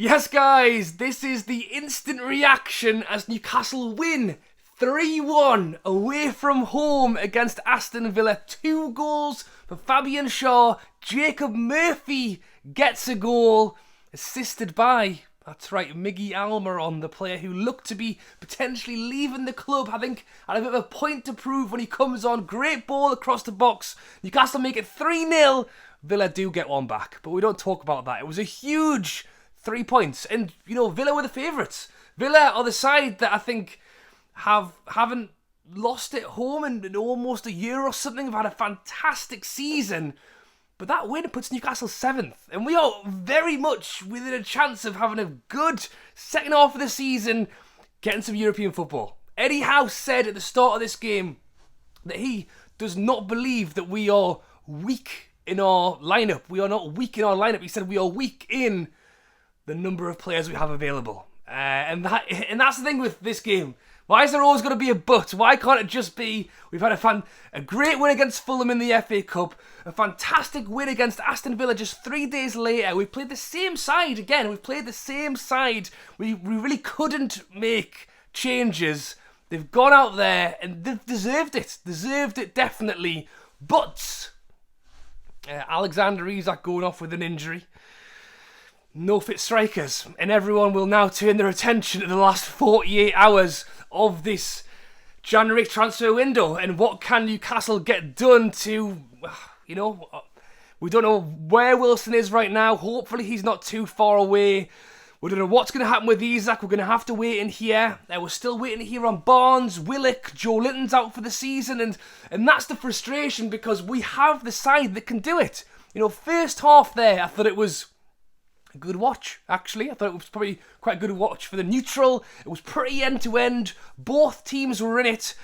Yes, guys, this is the instant reaction as Newcastle win 3-1 away from home against Aston Villa. 2 goals for Fabian Schär. Jacob Murphy gets a goal, assisted by, that's right, Miggy Almiron, the player who looked to be potentially leaving the club. I think had a bit of a point to prove when he comes on. Great ball across the box. Newcastle make it 3-0. Villa do get one back, but we don't talk about that. It was a huge 3 points, and Villa were the favourites. Villa are the side that I think haven't lost at home in almost a year or something. They've had a fantastic season, but that win puts Newcastle 7th, and we are very much within a chance of having a good second half of the season, getting some European football. Eddie Howe said at the start of this game that he does not believe that we are weak in our lineup. We are not weak in our lineup. He said we are weak in the number of players we have available. And that's the thing with this game. Why is there always going to be a but? Why can't it just be, we've had a great win against Fulham in the FA Cup, a fantastic win against Aston Villa just 3 days later. We played the same side again. We've played the same side. We really couldn't make changes. They've gone out there and they've deserved it. Deserved it, definitely. But Alexander ISAK going off with an injury. No fit strikers, and everyone will now turn their attention to the last 48 hours of this January transfer window and what can Newcastle get done to, we don't know where Wilson is right now. Hopefully he's not too far away. We don't know what's going to happen with ISAK. We're going to have to wait in here. We're still waiting to hear on Barnes, Willock, Joe Linton's out for the season, and that's the frustration because we have the side that can do it. First half there, I thought it was a good watch, actually. I thought it was probably quite a good watch for the neutral. It was pretty end-to-end. Both teams were in it.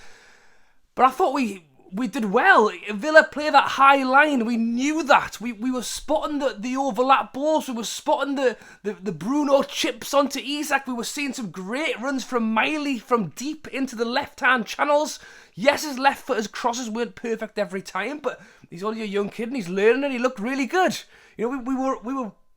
But I thought we did well. Villa play that high line. We knew that. We were spotting the overlap balls. We were spotting the Bruno chips onto ISAK. We were seeing some great runs from Miley from deep into the left-hand channels. Yes, his left foot, his crosses weren't perfect every time, but he's only a young kid and he's learning and he looked really good.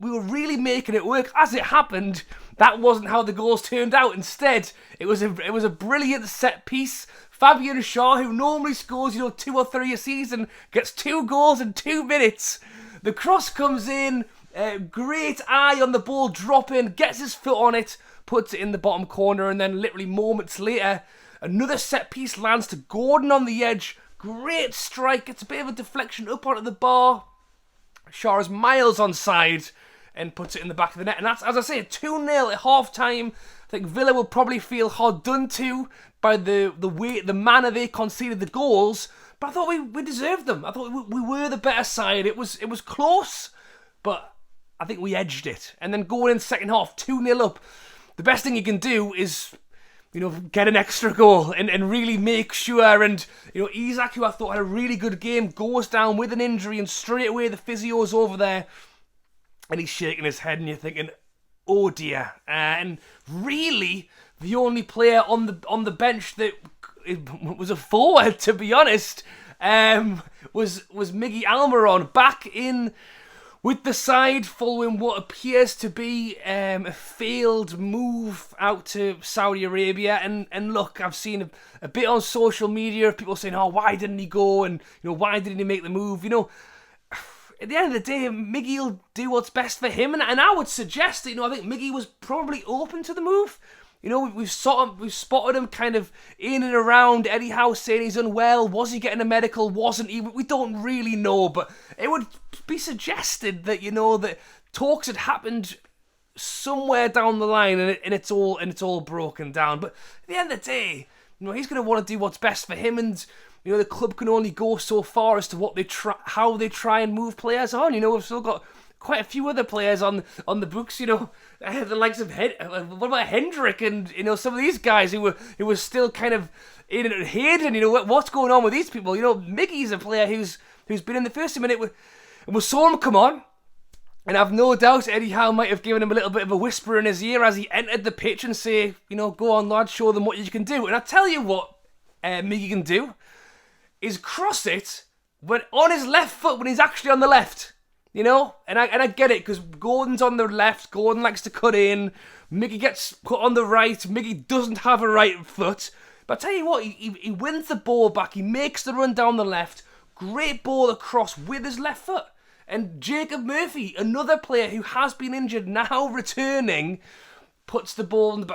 We were really making it work. As it happened, that wasn't how the goals turned out. Instead, it was a brilliant set piece. Fabian Schär, who normally scores 2 or 3 a season, gets 2 goals in 2 minutes. The cross comes in, great eye on the ball, drop in, gets his foot on it, puts it in the bottom corner, and then literally moments later, another set piece lands to Gordon on the edge. Great strike, it's a bit of a deflection up onto the bar. Schär is miles onside and puts it in the back of the net. And that's, as I say, 2-0 at half-time. I think Villa will probably feel hard done to by the manner they conceded the goals. But I thought we deserved them. I thought we were the better side. It was close, but I think we edged it. And then going in second half, 2-0 up, the best thing you can do is get an extra goal and really make sure. And, ISAK, who I thought had a really good game, goes down with an injury and straight away the physio's over there and he's shaking his head and you're thinking, oh dear. And really, the only player on the bench that was a forward, to be honest, was Miggy Almiron back in with the side following what appears to be a failed move out to Saudi Arabia. And look, I've seen a bit on social media of people saying, oh, why didn't he go? And, why didn't he make the move? At the end of the day, Miggy will do what's best for him. And I would suggest that, I think Miggy was probably open to the move. We've spotted him kind of in and around. Eddie Howe saying he's unwell. Was he getting a medical? Wasn't he? We don't really know, but it would be suggested that that talks had happened somewhere down the line, and it's all broken down. But at the end of the day, he's going to want to do what's best for him, and the club can only go so far as to how they try and move players on. We've still got quite a few other players on the books, the likes of what about Hendrick and some of these guys who were still kind of in it hidden. What's going on with these people? Miggy's a player who's been in the first team, and we saw him come on, and I've no doubt Eddie Howe might have given him a little bit of a whisper in his ear as he entered the pitch and say, go on lad, show them what you can do. And I tell you what Miggy can do is cross it when on his left foot when he's actually on the left. You know, and I get it, because Gordon's on the left, Gordon likes to cut in, Mickey gets put on the right, Mickey doesn't have a right foot. But I tell you what, he wins the ball back, he makes the run down the left, great ball across with his left foot. And Jacob Murphy, another player who has been injured, now returning, puts the ball in the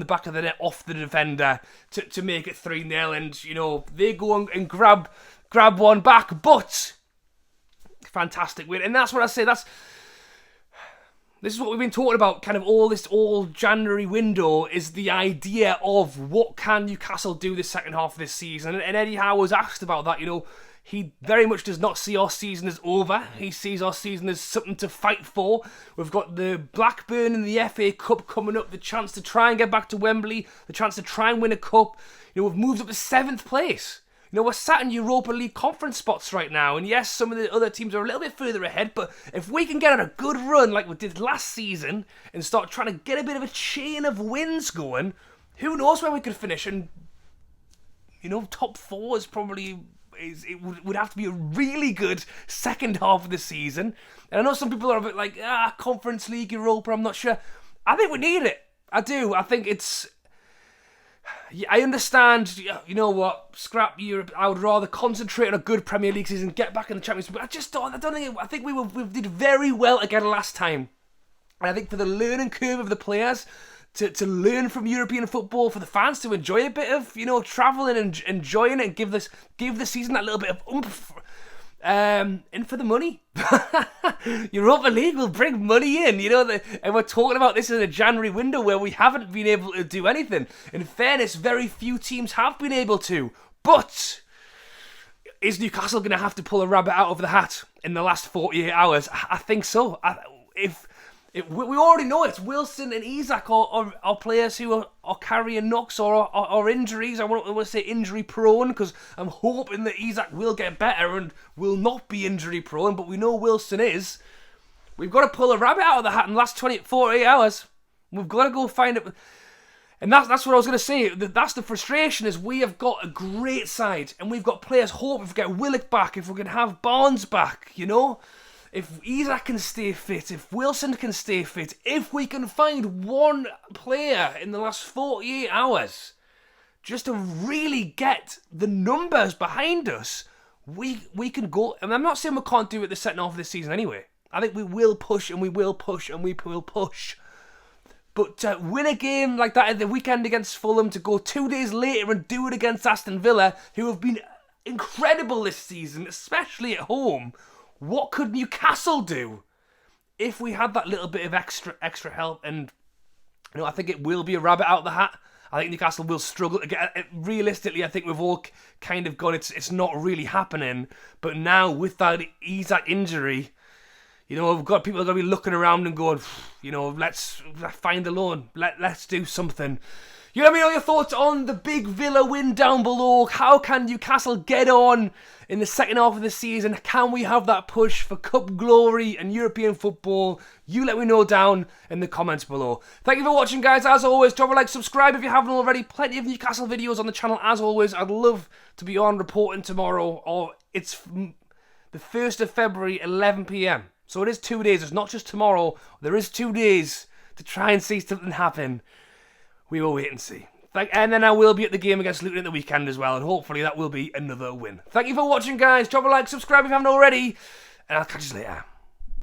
back of the net off the defender to make it 3-0. And, you know, they go and grab one back, but fantastic win. And that's what I say, this is what we've been talking about, kind of all January window, is the idea of what can Newcastle do the second half of this season. And Eddie Howe was asked about that. You know, he very much does not see our season as over. He sees our season as something to fight for. We've got the Blackburn in the FA Cup coming up, the chance to try and get back to Wembley, the chance to try and win a cup. You know, we've moved up to 7th place. You know, we're sat in Europa League conference spots right now, and yes, some of the other teams are a little bit further ahead, but if we can get on a good run like we did last season and start trying to get a bit of a chain of wins going, who knows where we could finish? And, you know, top 4 is probably... It would have to be a really good second half of the season. And I know some people are a bit like, Conference League, Europa, I'm not sure. I think we need it. I do. I think it's... I understand, you know what, scrap Europe. I would rather concentrate on a good Premier League season, get back in the Champions League. I think we did very well again last time. And I think for the learning curve of the players, to learn from European football, for the fans to enjoy a bit of, you know, travelling and enjoying it, and give the season that little bit of oomph. And for the money. Europa League will bring money in, you know, and we're talking about this in a January window where we haven't been able to do anything. In fairness, very few teams have been able to. But is Newcastle going to have to pull a rabbit out of the hat in the last 48 hours? I think so. We already know it's Wilson and ISAK are players who are carrying knocks or injuries. I want to say injury prone, because I'm hoping that ISAK will get better and will not be injury prone, but we know Wilson is. We've got to pull a rabbit out of the hat in the last 48 hours. We've got to go find it. And that's what I was going to say. That's the frustration, is we have got a great side and we've got players. Hope if we get Willock back, if we can have Barnes back, you know. If Isaac can stay fit, if Wilson can stay fit, if we can find one player in the last 48 hours just to really get the numbers behind us, we can go. And I'm not saying we can't do it the second half of this season anyway. I think we will push and we will push and we will push. But to win a game like that at the weekend against Fulham, to go 2 days later and do it against Aston Villa, who have been incredible this season, especially at home. What could Newcastle do if we had that little bit of extra help? And, you know, I think it will be a rabbit out of the hat. I think Newcastle will struggle to get it. Realistically, I think we've all kind of gone, it's not really happening. But now with that Isaac injury, you know, people are going to be looking around and going, you know, let's find the loan. Let's do something. You let me know your thoughts on the big Villa win down below. How can Newcastle get on in the second half of the season? Can we have that push for cup glory and European football? You let me know down in the comments below. Thank you for watching, guys. As always, drop a like, subscribe if you haven't already. Plenty of Newcastle videos on the channel, as always. I'd love to be on reporting tomorrow. Or it's the 1st of February, 11 p.m. So it is 2 days. It's not just tomorrow. There is 2 days to try and see something happen. We will wait and see. And then I will be at the game against Luton at the weekend as well, and hopefully that will be another win. Thank you for watching, guys. Drop a like, subscribe if you haven't already, and I'll catch you later.